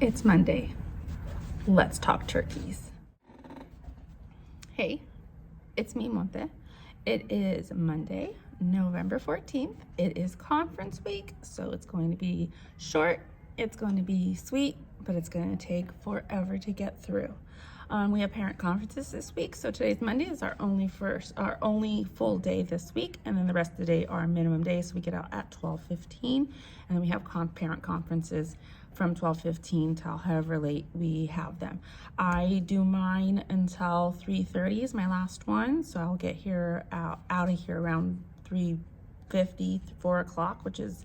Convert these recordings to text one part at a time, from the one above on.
It's Monday. Let's talk turkeys. Hey, it's me, Monte. It is Monday, November 14th. It is conference week, so it's going to be short, it's going to be sweet, but it's going to take forever to get through. We have parent conferences this week, so today's Monday is our only full day this week, and then the rest of the day are minimum days, so we get out at 12:15, and then we have parent conferences from 12:15 till however late we have them. I do mine until 3:30 is my last one, so I'll get out of here around 3:50, 4 o'clock, which is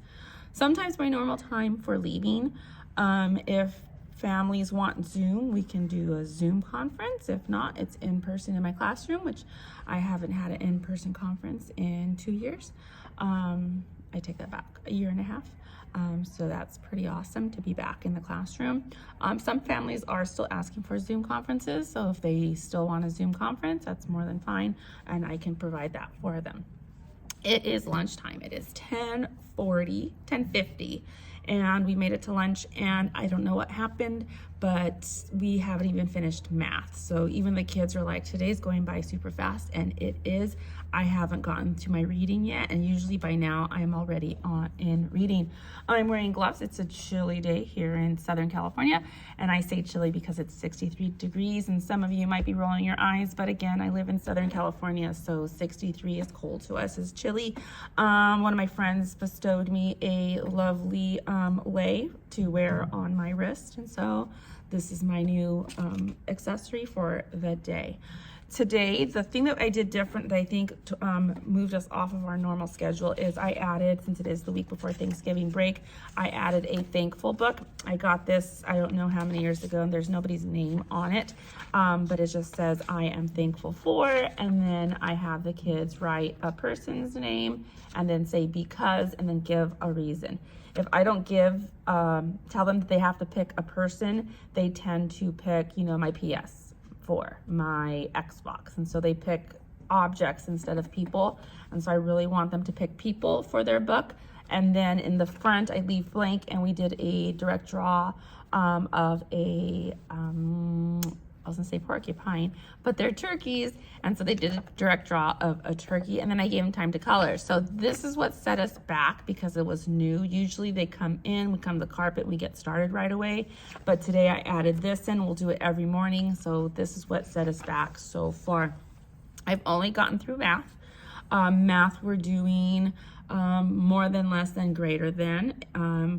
sometimes my normal time for leaving. If families want Zoom, we can do a Zoom conference. If not, it's in person in my classroom, which I haven't had an in-person conference in 2 years. I take that back, a year and a half. So that's pretty awesome to be back in the classroom. Some families are still asking for Zoom conferences, so if they still want a Zoom conference, that's more than fine, and I can provide that for them. It is lunchtime. It is 10:50, and we made it to lunch, and I don't know what happened, but we haven't even finished math. So even the kids are like, today's going by super fast, and it is. I haven't gotten to my reading yet, and usually by now I'm already in reading. I'm wearing gloves. It's a chilly day here in Southern California, and I say chilly because it's 63 degrees, and some of you might be rolling your eyes, but again, I live in Southern California, so 63 is cold to us, is chilly. One of my friends bestowed me a lovely lei to wear on my wrist, and so this is my new accessory for the day. Today, the thing that I did different that I think moved us off of our normal schedule is I added, since it is the week before Thanksgiving break, I added a thankful book. I got this, I don't know how many years ago, and there's nobody's name on it, but it just says, I am thankful for, and then I have the kids write a person's name, and then say because, and then give a reason. If I don't tell them that they have to pick a person, they tend to pick, my PS. For my Xbox, and so they pick objects instead of people, and so I really want them to pick people for their book. And then in the front I leave blank, and we did a direct draw of a I was gonna say porcupine, but they're turkeys, and so they did a direct draw of a turkey, and then I gave them time to color. So this is what set us back because it was new. Usually they come in, we come to the carpet, we get started right away, but today I added this in. We'll do it every morning, so this is what set us back so far. I've only gotten through math. Math we're doing more than, less than, greater than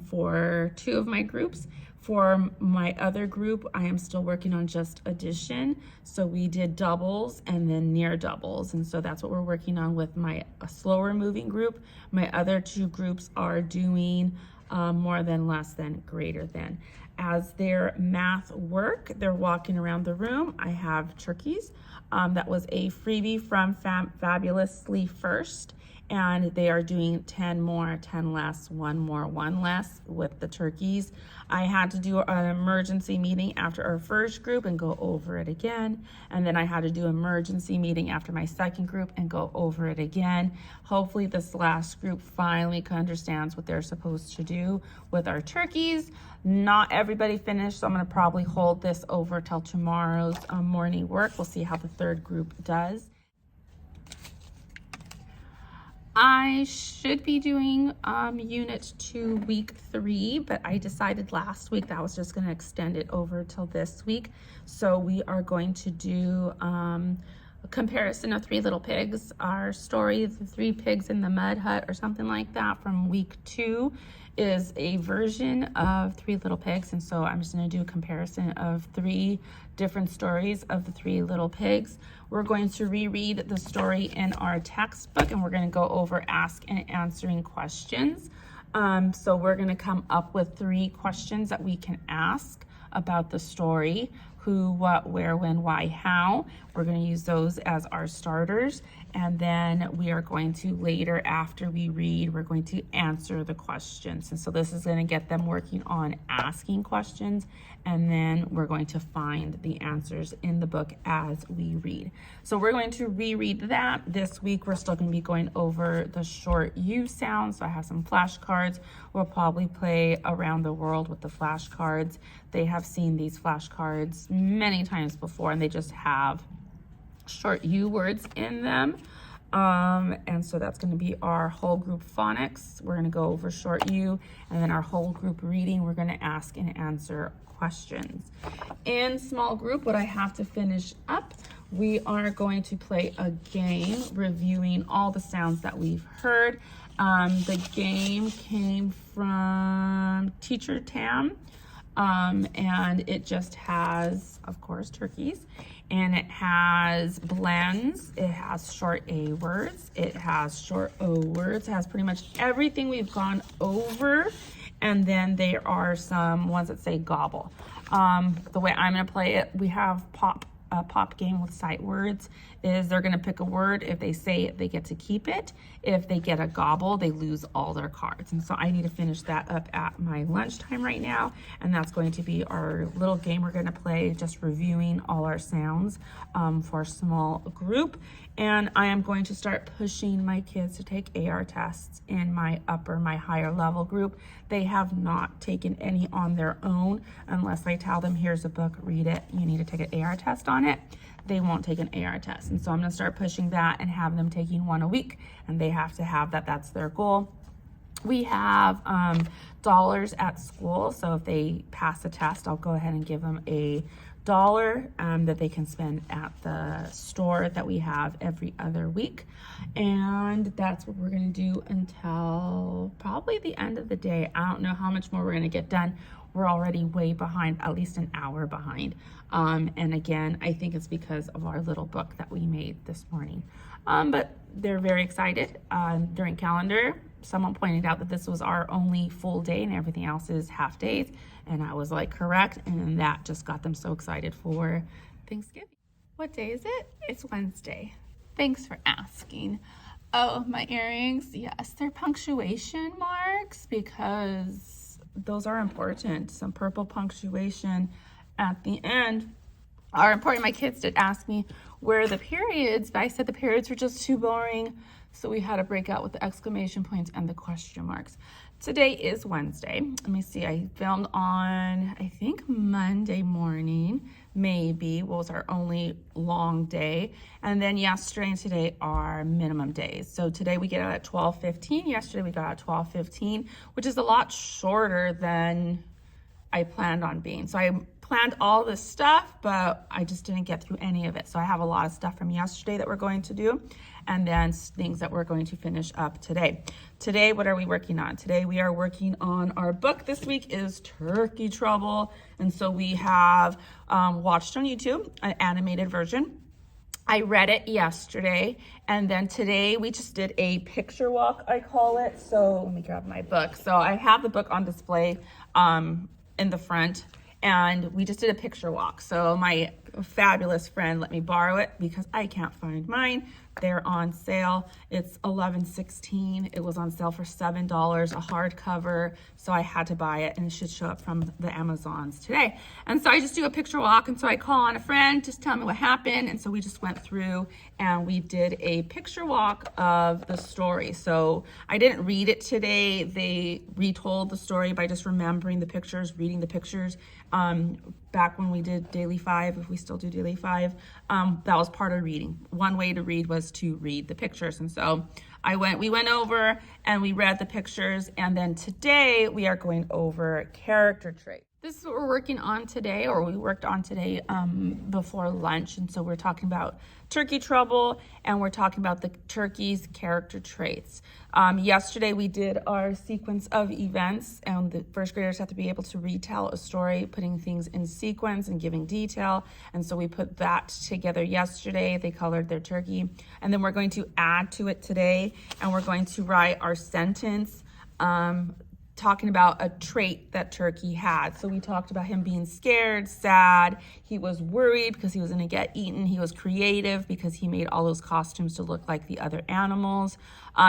for 2 of my groups. For my other group, I am still working on just addition. So we did doubles and then near doubles. And so that's what we're working on with my slower moving group. My other 2 groups are doing more than, less than, greater than. As their math work, they're walking around the room. I have turkeys. That was a freebie from Fabulously First. And they are doing 10 more, 10 less, 1 more, 1 less with the turkeys. I had to do an emergency meeting after our first group and go over it again. And then I had to do an emergency meeting after my second group and go over it again. Hopefully this last group finally understands what they're supposed to do with our turkeys. Not everybody finished, so I'm gonna probably hold this over till tomorrow's morning work. We'll see how the third group does. I should be doing unit 2 week 3, but I decided last week that I was just going to extend it over till this week. So we are going to do a comparison of 3 Little Pigs. Our story, The 3 Pigs in the Mud Hut or something like that from week 2 is a version of 3 Little Pigs, and so I'm just going to do a comparison of 3 different stories of the 3 Little Pigs. We're going to reread the story in our textbook, and we're going to go over ask and answering questions. So we're going to come up with 3 questions that we can ask about the story. who, what, where, when, why, how. We're going to use those as our starters. And then we are going to later, after we read, we're going to answer the questions. And so this is going to get them working on asking questions. And then we're going to find the answers in the book as we read. So we're going to reread that. This week, we're still going to be going over the short U sounds. So I have some flashcards. We'll probably play around the world with the flashcards. They have seen these flashcards many times before, and they just have short U words in them. And so that's going to be our whole group phonics. We're going to go over short U, and then our whole group reading, we're going to ask and answer questions. In small group, what I have to finish up, we are going to play a game reviewing all the sounds that we've heard. The game came from Teacher Tam, and it just has, of course, turkeys, and it has blends, it has short A words, it has short O words, it has pretty much everything we've gone over, and then there are some ones that say gobble. The way I'm going to play it, we have a pop game with sight words. Is they're going to pick a word. If they say it, they get to keep it. If they get a gobble, they lose all their cards. And so I need to finish that up at my lunchtime right now. And that's going to be our little game we're going to play, just reviewing all our sounds for a small group. And I am going to start pushing my kids to take AR tests in my higher level group. They have not taken any on their own unless I tell them, here's a book, read it, you need to take an AR test on it. They won't take an AR test. And so I'm going to start pushing that and have them taking one a week, and they have to have that. That's their goal. We have dollars at school. So if they pass a test, I'll go ahead and give them $1 that they can spend at the store that we have every other week. And that's what we're going to do until probably the end of the day. I don't know how much more we're going to get done. We're already way behind, at least an hour behind. And again, I think it's because of our little book that we made this morning. But they're very excited. During calendar, someone pointed out that this was our only full day and everything else is half days. And I was like, correct. And that just got them so excited for Thanksgiving. What day is it? It's Wednesday. Thanks for asking. Oh, my earrings. Yes, they're punctuation marks because those are important. Some purple punctuation at the end are important. My kids did ask me where are the periods, but I said the periods were just too boring. So we had to break out with the exclamation points and the question marks. Today is Wednesday. Let me see. I filmed on, I think, Monday morning, maybe, was our only long day. And then yesterday and today are minimum days. So today we get out at 12:15. Yesterday we got out at 12:15, which is a lot shorter than I planned on being. So I planned all this stuff, but I just didn't get through any of it. So I have a lot of stuff from yesterday that we're going to do, and then things that we're going to finish up today. Today, what are we working on? Today we are working on our book. This week is Turkey Trouble. And so we have watched on YouTube an animated version. I read it yesterday, and then today we just did a picture walk, I call it. So let me grab my book. So I have the book on display in the front, and we just did a picture walk. So my fabulous friend let me borrow it because I can't find mine. They're on sale. It's $11.16. It was on sale for $7, a hardcover. So I had to buy it, and it should show up from the Amazons today. And so I just do a picture walk. And so I call on a friend, just tell me what happened. And so we just went through and we did a picture walk of the story. So I didn't read it today. They retold the story by just remembering the pictures, reading the pictures. Back when we did Daily 5, if we still do Daily 5, that was part of reading. One way to read was to read the pictures. And so we went over and we read the pictures. And then today we are going over character traits. This is what we're working on today, or we worked on today before lunch. And so we're talking about Turkey Trouble, and we're talking about the turkey's character traits. Yesterday we did our sequence of events, and the first graders have to be able to retell a story, putting things in sequence and giving detail. And so we put that together yesterday. They colored their turkey. And then we're going to add to it today, and we're going to write our sentence talking about a trait that Turkey had. So we talked about him being scared, sad. He was worried because he was going to get eaten. He was creative because he made all those costumes to look like the other animals.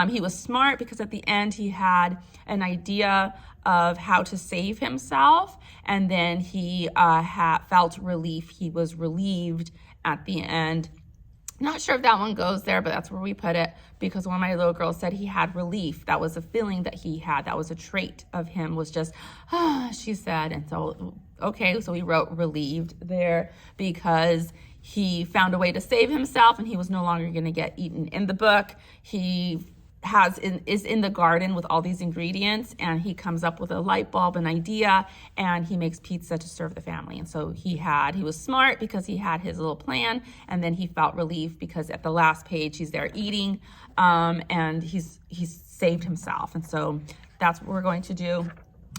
He was smart because at the end he had an idea of how to save himself. And then he felt relief. He was relieved at the end. Not sure if that one goes there, but that's where we put it, because one of my little girls said he had relief. That was a feeling that he had. That was a trait of him, was just, she said. And so, okay, so we wrote relieved there because he found a way to save himself and he was no longer going to get eaten. In the book, he is in the garden with all these ingredients, and he comes up with a light bulb, an idea, and he makes pizza to serve the family. And so he was smart because he had his little plan, and then he felt relief because at the last page he's there eating, and he's saved himself. And so that's what we're going to do.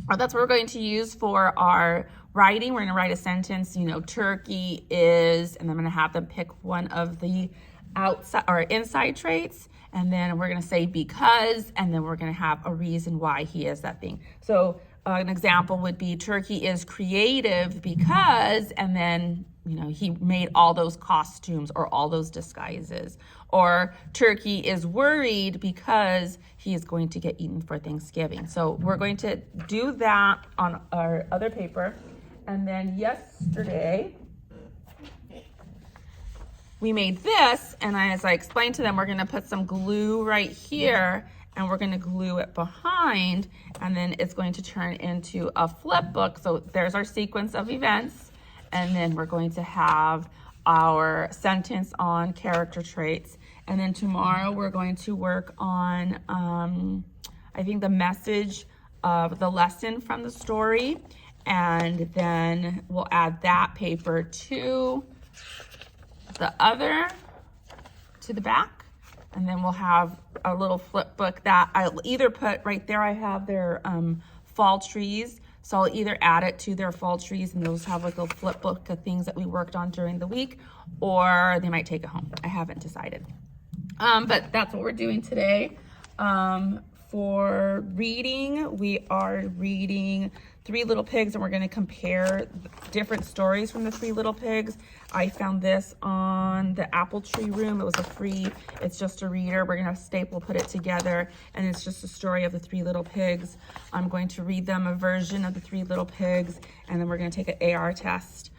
Or that's what we're going to use for our writing. We're going to write a sentence, Turkey is, and I'm going to have them pick one of the outside or inside traits, and then we're going to say because, and then we're going to have a reason why he is that thing. So an example would be Turkey is creative because, and then he made all those costumes or all those disguises. Or Turkey is worried because he is going to get eaten for Thanksgiving. So we're going to do that on our other paper. And then yesterday we made this, and as I explained to them, we're gonna put some glue right here, and we're gonna glue it behind, and then it's going to turn into a flip book. So there's our sequence of events, and then we're going to have our sentence on character traits. And then tomorrow we're going to work on, I think, the message of the lesson from the story, and then we'll add that paper to the back, and then we'll have a little flip book that I'll either put right there. I have their fall trees, so I'll either add it to their fall trees, and those have like a flip book of things that we worked on during the week, or they might take it home. I haven't decided, but that's what we're doing today. For reading, we are reading Three Little Pigs, and we're going to compare different stories from the Three Little Pigs. I found this on the Apple Tree Room. It was it's just a reader. We're going to have Staple put it together, and it's just a story of the Three Little Pigs. I'm going to read them a version of the Three Little Pigs, and then we're going to take an AR test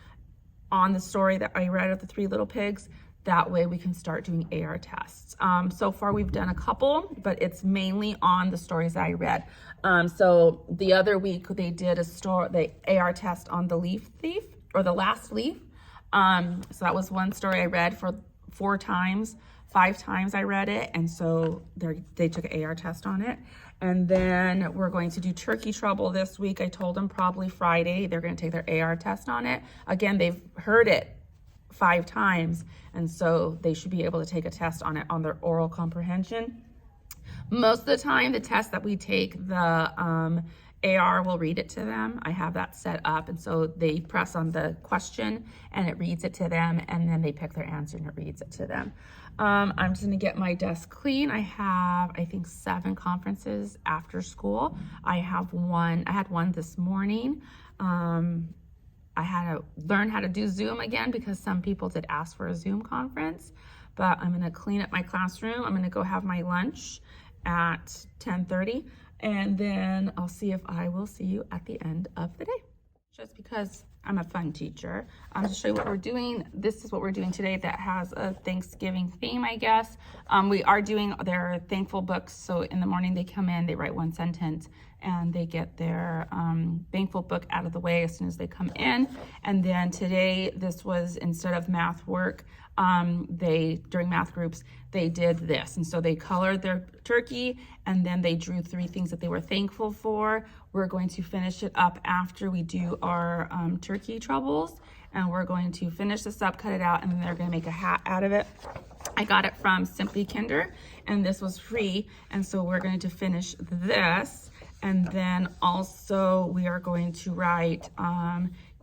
on the story that I read of the Three Little Pigs. That way we can start doing AR tests. So far we've done a couple, but it's mainly on the stories that I read. So the other week they did the AR test on the Leaf Thief, or the Last Leaf. So that was one story I read for 4 times. 5 times I read it, and so they took an AR test on it. And then we're going to do Turkey Trouble this week. I told them probably Friday they're going to take their AR test on it. Again, they've heard it 5 times, and so they should be able to take a test on it on their oral comprehension. Most of the time, the test that we take, the AR will read it to them. I have that set up, and so they press on the question and it reads it to them, and then they pick their answer and it reads it to them. I'm just gonna get my desk clean. I have, I think, 7 conferences after school. I had one this morning. I had to learn how to do Zoom again because some people did ask for a Zoom conference, but I'm gonna clean up my classroom. I'm gonna go have my lunch at 10:30, and then I'll see if I will see you at the end of the day. Just because I'm a fun teacher, I'm going to show you what we're doing. This is what we're doing today that has a Thanksgiving theme, I guess. We are doing their thankful books. So in the morning they come in, they write 1 sentence, and they get their thankful book out of the way as soon as they come in. And then today, this was, instead of math work, during math groups, they did this. And so they colored their turkey, and then they drew 3 things that they were thankful for. We're going to finish it up after we do our turkey troubles, and we're going to finish this up, cut it out, and then they're going to make a hat out of it. I got it from Simply Kinder, and this was free, and so we're going to finish this, And then also we are going to write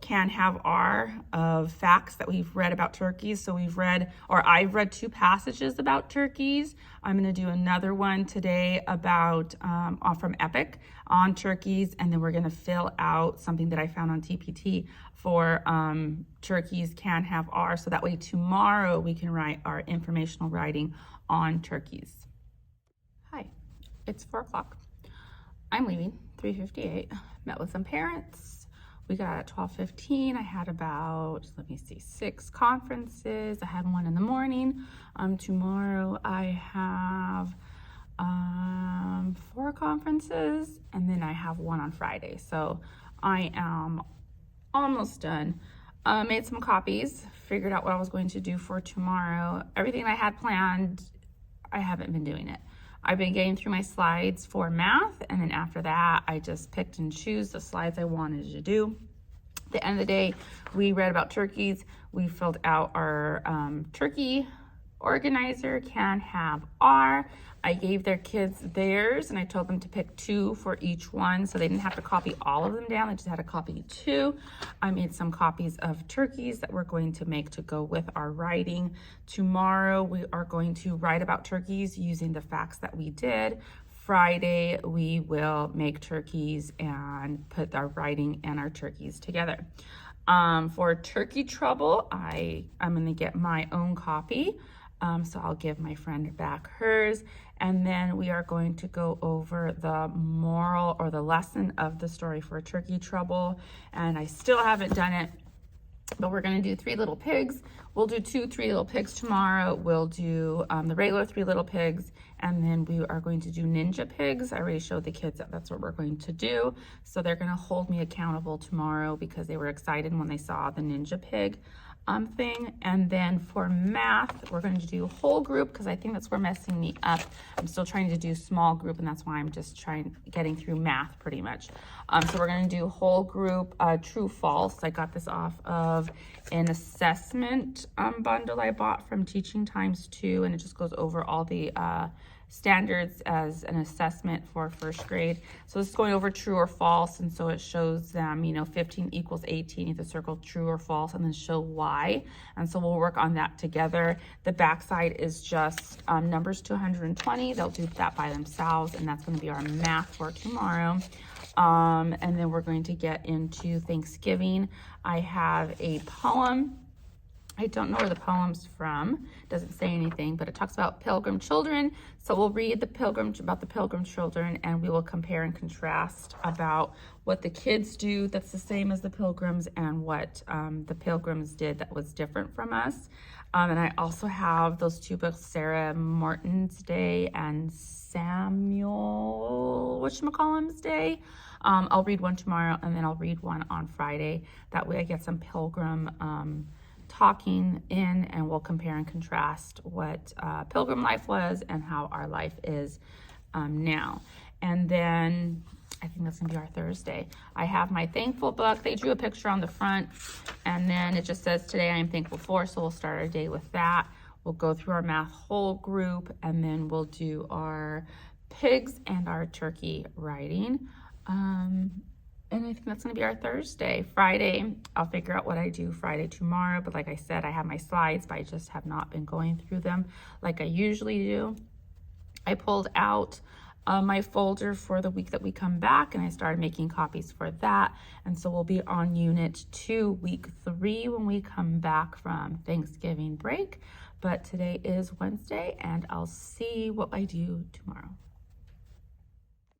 can have R of facts that we've read about turkeys. So we've read, or I've read 2 passages about turkeys. I'm going to do another one today about from Epic on turkeys, and then we're going to fill out something that I found on TPT for turkeys can have R. So that way tomorrow we can write our informational writing on turkeys. Hi, it's 4 o'clock. I'm leaving, 3:58. Met with some parents. We got at 12:15. I had about, 6 conferences. I had one in the morning. Tomorrow I have 4 conferences, and then I have one on Friday. So I am almost done. Made some copies, figured out what I was going to do for tomorrow. Everything I had planned, I haven't been doing it. I've been getting through my slides for math, and then after that, I just picked and choose the slides I wanted to do. At the end of the day, we read about turkeys. We filled out our turkey organizer can have R. I gave their kids theirs, and I told them to pick 2 for each one, so they didn't have to copy all of them down. They just had to copy 2. I made some copies of turkeys that we're going to make to go with our writing. Tomorrow, we are going to write about turkeys using the facts that we did. Friday, we will make turkeys and put our writing and our turkeys together. For Turkey Trouble, I'm going to get my own copy. So I'll give my friend back hers, and then we are going to go over the moral or the lesson of the story for Turkey Trouble, and I still haven't done it, but we're going to do 3 Little Pigs. We'll do 2 3 Little Pigs tomorrow. We'll do the regular 3 Little Pigs, and then we are going to do Ninja Pigs. I already showed the kids that that's what we're going to do, so they're going to hold me accountable tomorrow because they were excited when they saw the Ninja Pig thing. And then for math, we're going to do whole group because I think that's where messing me up. I'm still trying to do small group, and that's why I'm just getting through math pretty much. So we're going to do whole group, true, false. I got this off of an assessment bundle I bought from Teaching Times 2, and it just goes over all the standards as an assessment for 1st grade. So this is going over true or false, and so it shows them, 15 equals 18. You have to circle true or false and then show why. And so we'll work on that together. The backside is just numbers to 120. They'll do that by themselves, and that's going to be our math for tomorrow. And then we're going to get into Thanksgiving. I have a poem. I don't know where the poem's from. It doesn't say anything, but it talks about pilgrim children. So we'll read about the pilgrim children, and we will compare and contrast about what the kids do that's the same as the pilgrims and what the pilgrims did that was different from us. And I also have those 2 books, Sarah Martin's Day and Samuel whatchamacallum's Day. I'll read one tomorrow, and then I'll read one on Friday. That way I get some pilgrim talking in, and we'll compare and contrast what pilgrim life was and how our life is now. And then I think that's gonna be our Thursday. I have my thankful book. They drew a picture on the front, and then it just says today I am thankful for, so we'll start our day with that. We'll go through our math whole group, and then we'll do our pigs and our turkey writing. And I think that's going to be our Thursday. Friday, I'll figure out what I do Friday tomorrow. But like I said, I have my slides, but I just have not been going through them like I usually do. I pulled out my folder for the week that we come back, and I started making copies for that. And so we'll be on Unit 2, Week 3 when we come back from Thanksgiving break. But today is Wednesday, and I'll see what I do tomorrow.